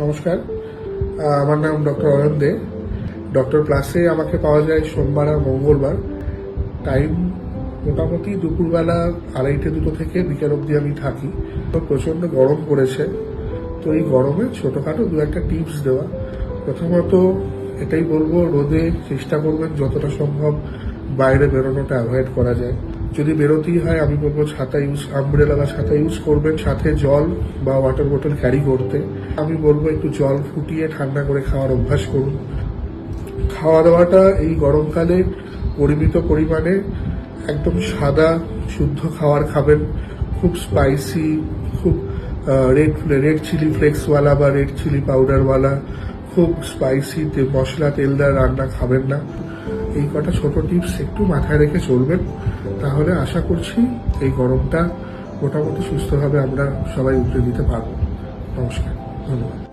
নমস্কার, আমার নাম ডক্টর অয়ন দে। ডক্টর প্লাসে আমাকে পাওয়া যায় সোমবার আর মঙ্গলবার। টাইম মোটামুটি দুপুরবেলা 2:30 থেকে বিকেল অবধি আমি থাকি। তো প্রচণ্ড গরম পড়েছে, তো এই গরমে ছোটোখাটো দু একটা টিপস দেওয়া। প্রথমত এটাই বলবো, রোদে চেষ্টা করবেন যতটা সম্ভব বাইরে বেরোনোটা অ্যাভয়েড করা যায়। যদি বেরোতেই হয় আমি বলবো আমব্রেলা বা ছাতা ইউজ করবেন, সাথে জল বা ওয়াটার বোতল ক্যারি করতে। আমি বলবো একটু জল ফুটিয়ে ঠান্ডা করে খাওয়ার অভ্যাস করুন। খাওয়া দাওয়াটা এই গরমকালে পরিমিত পরিমাণে একদম সাদা শুদ্ধ খাবার খাবেন। খুব স্পাইসি, খুব রেড চিলি ফ্লেক্সওয়ালা বা রেড চিলি পাউডারওয়ালা খুব স্পাইসি মশলা তেলদার রান্না খাবেন না। এই কটা ছোট টিপস একটু মাথায় রেখে চলবেন, তাহলে আশা করছি এই গরমটা মোটামুটি সুস্থভাবে আমরা সবাই উঠে দিতে পারবো। নমস্কার, ধন্যবাদ।